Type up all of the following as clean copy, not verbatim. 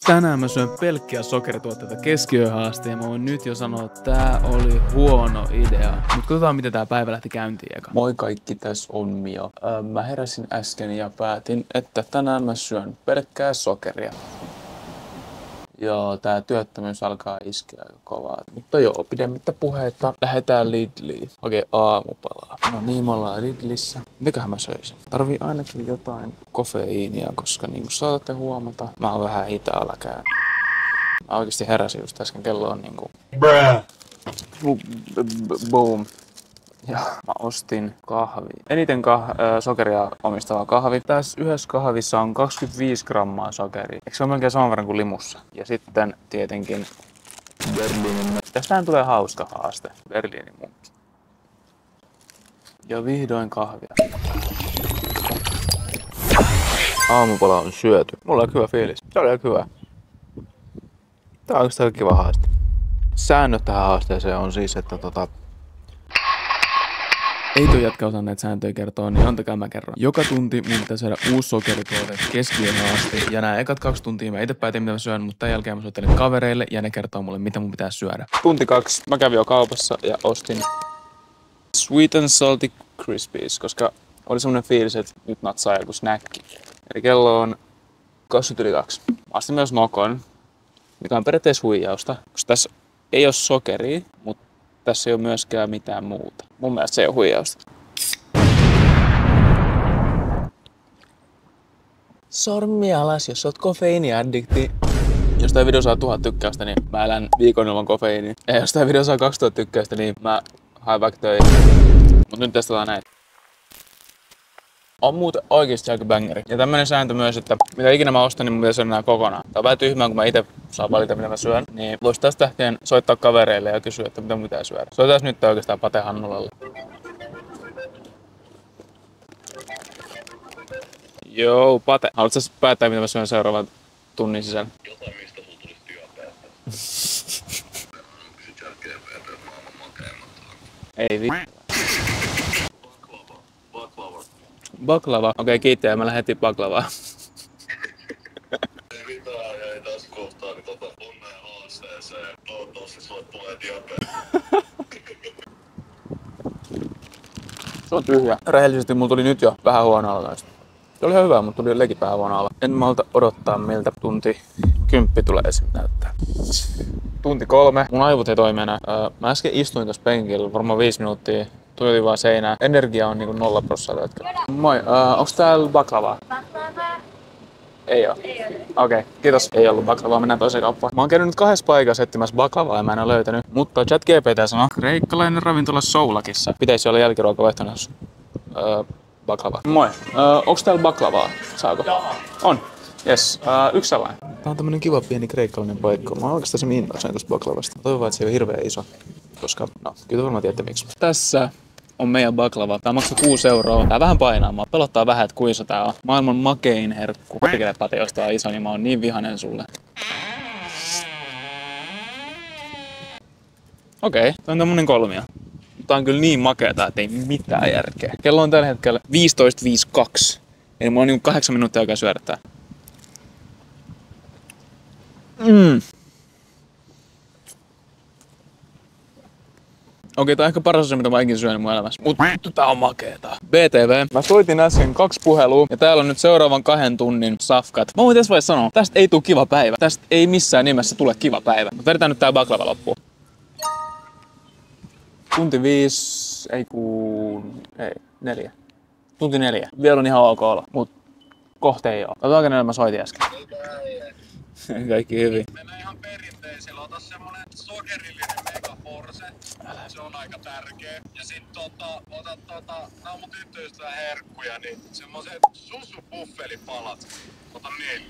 Tänään mä syön pelkkiä sokerituotteita keskiöön asti ja mä voin nyt jo sanoa, että tää oli huono idea. Mut katsotaan miten tää päivä lähti käyntiin eka. Moi kaikki, tässä on Mio. Mä heräsin äsken ja päätin, että tänään mä syön pelkkää sokeria. Ja tää työttömyys alkaa iskeä aika kovaa. Mutta joo, pidemmittä puheita, lähdetään Lidliin. Okei, aamupalaa. No niin, me ollaan Lidlissä. Mitäköhän mä söisin? Tarvii ainakin jotain kofeiinia, koska niin kuin saatatte huomata, mä oon vähän hitaalla käyn. Mä oikeesti heräsin just äsken, kello on niinku... Boom. Ja mä ostin kahvia. Eniten sokeria omistava kahvi. Tässä yhdessä kahvissa on 25 grammaa sokeria. Eikö se ole melkein saman verran kuin limussa? Ja sitten tietenkin Berliinin. Tästähän tulee hauska haaste. Berliinin munkki. Ja vihdoin kahvia. Aamupala on syöty. Mulla on hyvä fiilis. Se oli hyvä. Tää on oikeastaan kiva haaste. Säännöt tähän haasteeseen on siis, että Ei tuo jätkä osaa näitä sääntöjä kertoa, niin antakaa mä kerron. Joka tunti mun pitää syödä uusi sokerituote keskiöön asti. Ja nää ekat 2 tuntia mä itse päätin mitä mä syön, mutta tämän jälkeen mä soittelin kavereille ja ne kertoo mulle mitä mun pitää syödä. Tunti 2. Mä kävin jo kaupassa ja ostin Sweet and Salty Crispies, koska oli semmonen fiilis, että nyt natsaa joku snäkki. Eli kello on 2. Mä ostin myös Nokon, mikä on periaatteessa huijausta, koska tässä ei ole sokeria, mutta tässä ei ole myöskään mitään muuta. Mun mielestä se ei ole huijausta. Sormi alas, jos oot kofeiiniaddikti. Jos tää video saa 1000 tykkäystä, niin mä elän viikon ilman kofeiiniä. Ja jos tää video saa 2000 tykkäystä, niin mä haen vaikka töihin. Mut nyt testataan näitä. On muuten oikeesti aika bangeri. Ja tämmönen sääntö myös, että mitä ikinä mä ostan, niin mun pitäisi syödä nää kokonaan. Tää on vähän tyhmää, kun mä ite saan valita mitä mä syön. Niin vois tästä lähtien soittaa kavereille ja kysyä, että mitä mun pitää syödä. Soitais nyt oikeastaan Pate Hannulalle. Joo, Pate. Haluatko sä päättää mitä mä syön seuraavan tunnin sisällä? Jotain mistä sulla tulisi työn päästä. Sit jälkeen veetä maailman makeimmat. Ei vi... Baklava. Baklava. Okei, kiitti. Mä lähden heti baklavaa. Ei mitään, jäi tässä kohtaa, niin onnea haasteeseen. Toivottavasti sulle tulee diabetes. Se on tyhjä. Rehellisesti mulla tuli nyt jo vähän huono olo näistä. Se oli ihan hyvä, mutta tuli jotenkin vähän huono olo. En malta odottaa miltä tunti 10 tulee esim. Näyttää. Tunti 3. Mun aivot ei toimi enää. Mä äsken istuin tossa penkillä varmaan 5 minuuttia. Tuijotin vaan seinään. Energia on niinku 0%. Moi, onks täällä baklavaa? Baklavaa? Ei oo. Okei, kiitos. Ei ollut baklavaa, mennään toiseen kauppaan. Mä oon käynyt nyt 2 paikassa etsimässä baklavaa ja mä en oo löytänyt. Mutta ChatGPT sanoo, kreikkalainen ravintola Soulakissa. Pitäisi olla jälkiruokavaihtoehdossa baklavaa. Moi, onks täällä baklavaa? Saako? On. Jes, yksi sellainen. Tää on tämmönen kiva pieni kreikkalainen paikka. Mä oon oikeastaan se innoissani tosta baklavasta. Toivon, että se ei ole hirveän iso. Koska, no, kyllä varmaan tiedätte miksi. Tässä on meidän baklava. Tää maksaa 6 €. Tää vähän painaa. Mä pelottaa vähän, että kuinka tää on. Maailman makein herkku. Tekele Pate, jos tää on iso, niin mä oon niin vihanen sulle. Okei, tää on tämmönen 3. Tää on kyllä niin makeeta, että ei mitään järkeä. Kello on tällä hetkellä 15.52. Eli mulla on niinku 8 minuuttia aikaa syödä tää. Okei, tää on ehkä paras asia, mitä mä ikinä syönyt mun elämässä. Mut tää on makeeta. BTV. Mä soitin äsken 2 puhelua ja täällä on nyt seuraavan 2 tunnin safkat. Mä voin tässä vaiheessa sanoa, tästä ei tule kiva päivä. Tästä ei missään nimessä tule kiva päivä. Mutta vedetään nyt tää baklava loppuun. Tunti 5, ei 4. Tunti 4. Vielä on ihan ok olla, mut kohta ei oo. Katsotaan kenelle mä soitin äsken. Kaikki hyvin. Mennään ihan perinteisellä. Ota semmonen sokerillinen megaforse. Se on aika tärkeä. Ja sit ota nää on mun tyttöystävän herkkuja, niin semmoset sussupuffelipalat. Ota 4.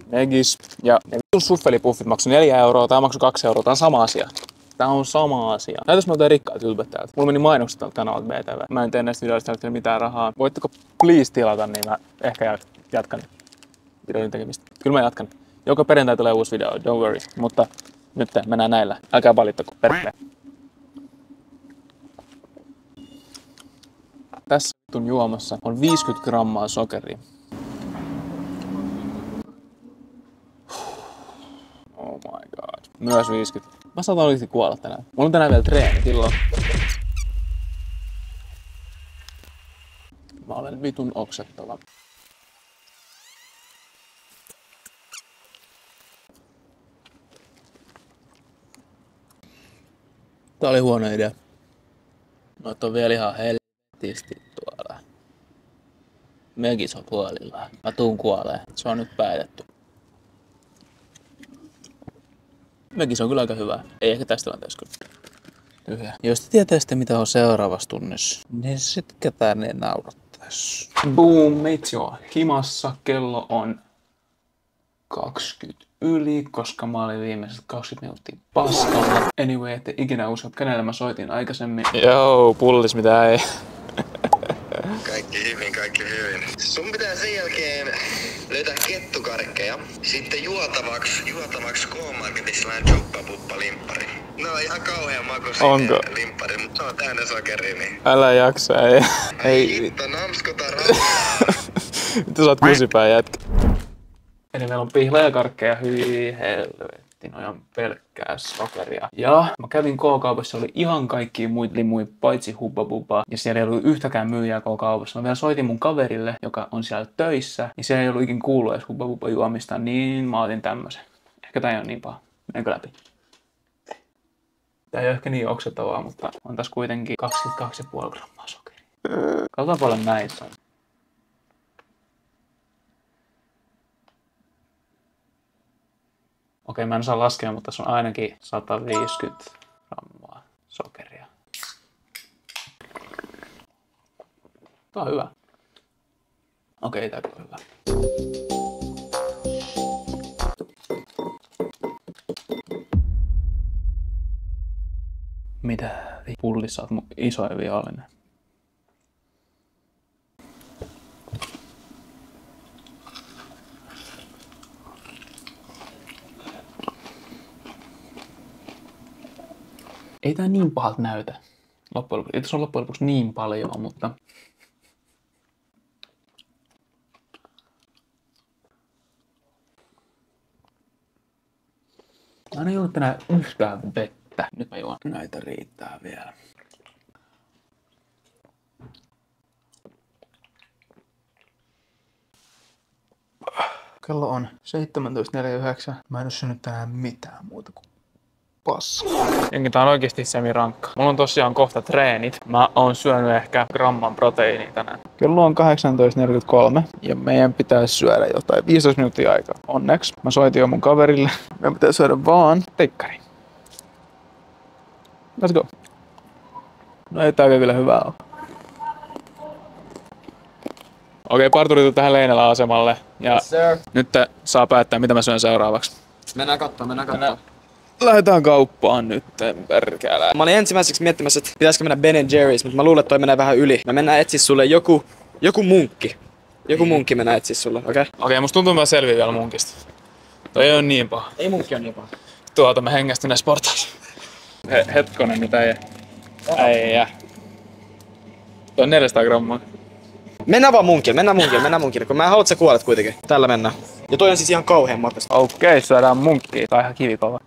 Megis. Ja ne suffelipuffit maksoi 4 €, tää maksoi 2 €. Tää on sama asia. Tää on sama asia. Näytäs mä otan rikkaat ylpät täältä. Mulla meni mainokset tältä kanavalta BTV. Mä en tee näistä videoista täältä mitään rahaa. Voitteko please tilata, niin mä ehkä jatkan videoiden tekemistä. Kyllä mä jatkan. Joka perjantai tulee uusi video, don't worry. Mutta nyt mennään näillä. Älkää valittako, perkele. Tässä juomassa on 50 grammaa sokeria. Oh my god. Myös 50. Mä saatan oikeesti kuolla tänään. Mulla on tänään vielä treeni silloin. Mä olen vitun oksettava. Tää oli huono idea. Noit on vielä ihan helvetisti tuolla. Mökis on puolillaan. Mä tuun kuolee. Se on nyt päätetty. Mökis on kyllä aika hyvä. Ei ehkä tästä tilanteessa kyllä. Tyhjä. Jos te tietäisitte mitä on seuraavassa tunnissa, niin sit ketään ne naurattais. Boom, meitsi on himassa. Kello on 20 yli, koska mä olin viimeiset 20 minuuttia paskalla. Anyway, ette ikinä usko, kenelle mä soitin aikaisemmin. Joo, pullis mitä ei. Kaikki hyvin. Sun pitää sen jälkeen löytää kettukarkkeja. Sitten juotavaksi K-Marketissa Choppa-puppa-limppari. No ihan kauhean makuisia limppari, mutta se on täynnä sokeria. Niin. Älä jaksa, ei. Ei hitto, namskota rahaa. Mitä sä oot kusipää jätkä? Eli meillä on pihlajakarkkeja, hyi helvetti, noi on pelkkää sokeria. Ja mä kävin K-kaupassa, oli ihan kaikkia muita limuja, paitsi Hubba Bubba. Ja siellä ei ollut yhtäkään myyjää K-kaupassa. Mä vielä soitin mun kaverille, joka on siellä töissä. Niin siellä ei ollut ikin kuullut edes Hubba Bubba juomista, niin mä otin tämmösen. Ehkä tää ei ole niin paha. Menenkö läpi? Tää ei ole ehkä niin oksettavaa, mutta on tässä kuitenkin 22,5 grammaa sokeria. Katsotaan paljon näissä on. Okei, mä en saa laskea, mutta tässä on ainakin 150 grammaa sokeria. Tää on hyvä. Okei, tää on hyvä. Mitä pullissa oot mun isoin vihollinen? Ei tää niin pahalta näytä. Ei tässä ole loppujen lopuksi niin paljon, mutta... Mä en juonut tänään yhtään vettä. Nyt mä juon. Näitä riittää vielä. Kello on 17.49. Mä en oo syönyt tänään mitään muuta kuin paskaa. Jenkin tää on oikeesti semirankka. Mulla on tosiaan kohta treenit. Mä oon syönyt ehkä gramman proteiinia tänään. Kello on 18.43 ja meidän pitää syödä jotain 15 minuuttia aikaa. Onneksi mä soitin jo mun kaverille. Meidän pitää syödä vaan teikkari. Let's go. No ei tää kyllä hyvää ole. Okei, parturi tuli tähän Leinälän asemalle. Ja yes, nyt saa päättää mitä mä syön seuraavaksi. Mennään kattoo. Lähdetään kauppaan nyt, perkele. Mä olin ensimmäiseksi miettimässä, että pitäisikö mennä Ben & Jerry's, mutta mä luulen, että toi menee vähän yli. Mä mennään etsiä sulle joku munkki. Joku munkki mennään etsiä sulle, okei? Okei, musta tuntuu, että mä selviin vielä munkista. Toi ei oo niin paha. Ei munkki on niin paha. Tuota, mä hengästyn näissä portaissa. Hetkonen, nyt äijä. Toi on 400 grammaa. Mennään vaan munkille, kun mä en halua, että sä kuolet kuitenkin. Tällä mennään. Ja toi on siis ihan kauhean matkasta. Okei, syödään munkkiin. Tää on ihan kivikova.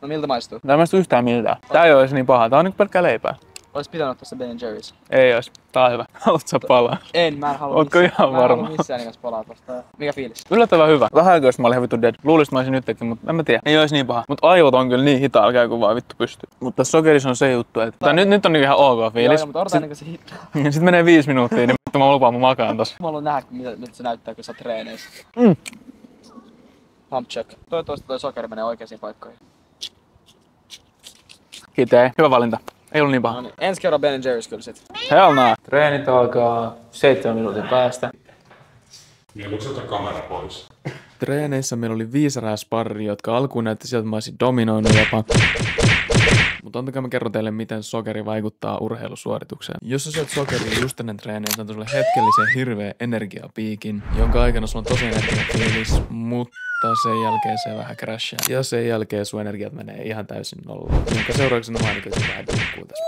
No miltä maistuu? Tää ei maistu yhtään miltään. Tää ei oo edes niin paha. Tää on niinku pelkkää leipää. Olis pitänyt ottaa se Ben & Jerry's. Ei ois. Tää on hyvä. Haluat sä palaa? Mä en halua. Ootko ihan varma? Mä en halua missään nimessä palaa tosta. Mikä fiilis? Yllättävän hyvä. Vähän aikaa mä olin ihan vittu dead. Luulis mä olisin nytkin, mutta en mä tiedä. Ei ois niin paha. Mut aivot on kyllä niin hitaalla käy kun vaan vittu pystyy. Mutta sokerissa on se juttu, että nyt on niinku ihan ok fiilis. Joo, mutta odotan ennen kuin se hittaa. Sit menee 5 minuuttia, niin mä lupaan mä makaan tossa. Mä haluan nähdä miltä se näyttää kun sä treeneissä. Pump check. Toivottavasti toi sokeri menee oikeisiin paikkoihin. Kitee. Hyvä valinta. Ei ollut niin paha. No niin, ensi kerran Ben & Jerry's kyllä sit. Hell no. Treenit alkaa 7 minuutin päästä. Mieluuko ottaa kamera pois? Treeneissä meillä oli 5 sparria, jotka alkuun näytti sieltä, että mä olisin dominoinut jopa. Mutta antakaa mä kerron teille, miten sokeri vaikuttaa urheilusuoritukseen. Jos sä syöt sokeria just ennen treenejä, se antaa sulle hetkellisen hirveä energiapiikin, jonka aikana sulla on tosi energiafiilis, mutta sen jälkeen se vähän crashaa. Ja sen jälkeen sun energiat menee ihan täysin nollaan. Jonka seurauksena mä ainakin vähän dukkuu tässä.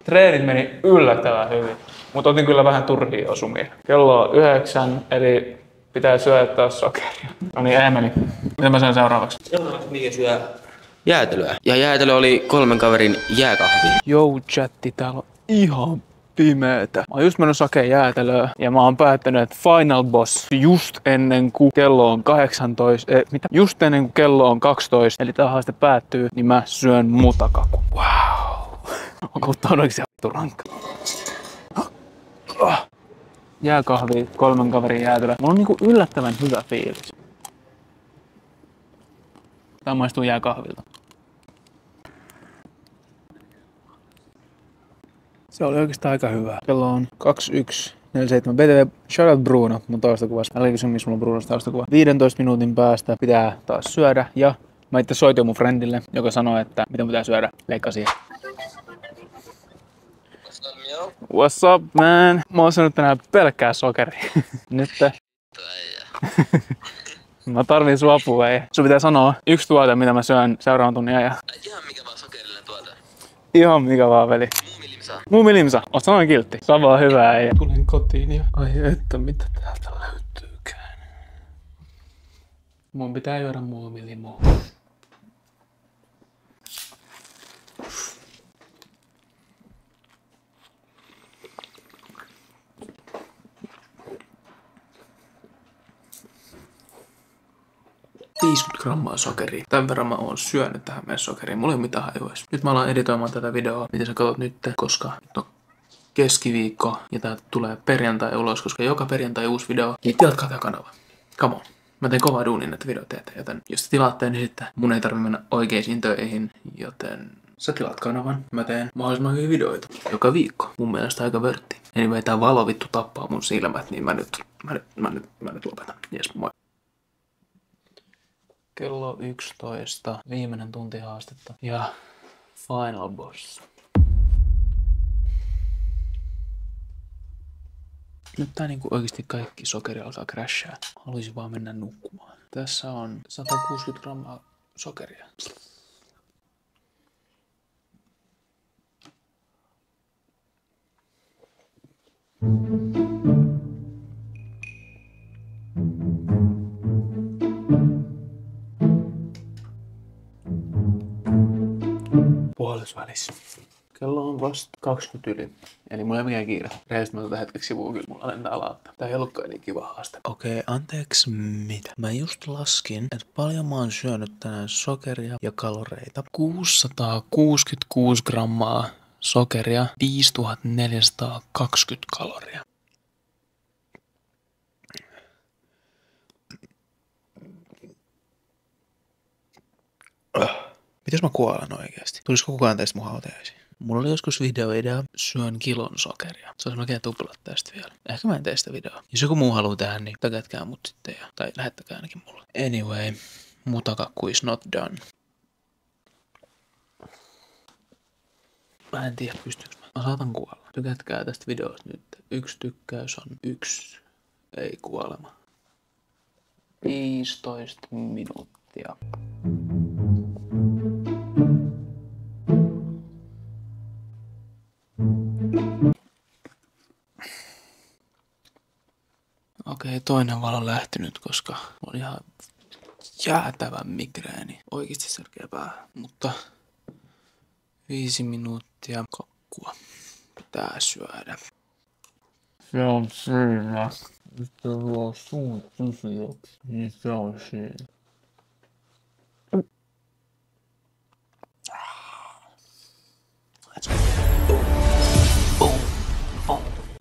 Treenit meni yllättävän hyvin, mutta otin kyllä vähän turhia osumia. Kello on 9, eli pitää syödä taas sokeria. No niin, Eemeli. Mitä mä syön seuraavaksi? Seuraavaksi mikä syö jäätelöä. Ja jäätelö oli 3 kaverin jääkahvi. Jou chatti, täällä on ihan pimeetä. Mä oon just mennyt sakeen jäätelöä ja mä oon päättänyt, että Final Boss just ennen kuin kello on 18, just ennen kuin kello on 12, eli tää haaste päättyy, niin mä syön mutakaku. Wow. Onko todeksi rankka? Jääkahvi, 3 kaverin jäätelö. Mulla on niinku yllättävän hyvä fiilis. Tää maistuu jääkahvilta. Se oli oikeastaan aika hyvä. Kello on 21.47. BTV, shout out Bruno, mun taustakuvassa. Älä kysy, missä mulla on Brunos taustakuva. 15 minuutin päästä pitää taas syödä. Ja mä itse soitin mun friendille, joka sanoi, että mitä pitää syödä. Leikkaa siihen. What's up, man? Mä oon syönyt tänään pelkkää sokeria. Nyt. Mä tarvin sua apua, ei. Sun pitää sanoa 1 tuote, mitä mä syön seuraavan tunnin ajan. Ihan mikä vaan sokerillinen tuote. Ihan mikä vaan, veli. Muumilimsa. Muumilimsa. Oot sanoin kiltti. Se on vaan hyvää, ei. Tulin kotiin ja... Ai että, mitä täältä löytyykään. Mun pitää juoda muumilimua. Grammaa sokeria. Tän verran mä oon syönyt tähän meidän sokeriin. Mulla ei ole mitään hajua. Nyt mä alan editoimaan tätä videoa, mitä sä katsot nyt, koska nyt on keskiviikko ja tää tulee perjantai ulos, koska joka perjantai uusi video. Niin tilatkaa tää kanava. Come on. Mä teen kovaa duunin näitä videoita, joten jos te tilaatte, niin sitten mun ei tarvi mennä oikeisiin töihin, joten sä tilaat kanavan. Mä teen mahdollisimman hyviä videoita joka viikko. Mun mielestä aika vörtti. Anyway, tää valo vittu tappaa mun silmät, niin mä nyt lopetan. Jes, moi. Kello 11, viimeinen tunti haastetta ja Final Boss. Nyt tää niinku oikeesti kaikki sokeri alkaa crashaa. Haluaisin vaan mennä nukkumaan. Tässä on 160 grammaa sokeria. Puolesvälissä. Kello on vasta 20 yli. Eli mulla ei ole mikään kiire. Rehellisesti mä otan hetkeksi sivuun, kyllä mulla lentää lautta. Tää ei ollutkaan niin kiva haaste. Okei, anteeksi mitä? Mä just laskin, että paljon mä oon syönyt tänään sokeria ja kaloreita. 666 grammaa sokeria, 5420 kaloria. Mitäs mä kuolen oikeesti? Tulisiko kukaan teistä mun hautajaisiin? Mulla oli joskus videoidea, syön kilon sokeria. Se olisi melkein tuplat tästä vielä. Ehkä mä en tee sitä videoa. Jos joku muu haluaa tehdä, niin taketkää mut sitten. Tai lähettäkää ainakin mulle. Anyway, mutakakku is not done. Mä en tiedä pystyykö mä saatan kuolla. Tykätkää tästä videosta nyt. 1 tykkäys on 1 ei kuolema. 15 minuuttia. Okei, toinen valo on lähtenyt, koska on ihan jäätävän migreeni. Oikeesti särkeä päähän. Mutta 5 minuuttia kakkua pitää syödä. Se on siinä. Sitten luo suun tyhjäksi. Niin se on siinä.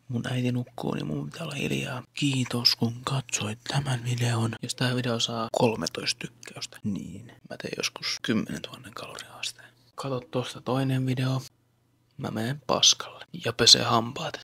Mun äiti nukkuu, niin mun pitää olla hiljaa. Kiitos kun katsoit tämän videon. Jos tää video saa 13 tykkäystä, niin mä teen joskus 10 000 kalorihaasteen. Kato tosta toinen video. Mä menen paskalle ja pesee hampaat.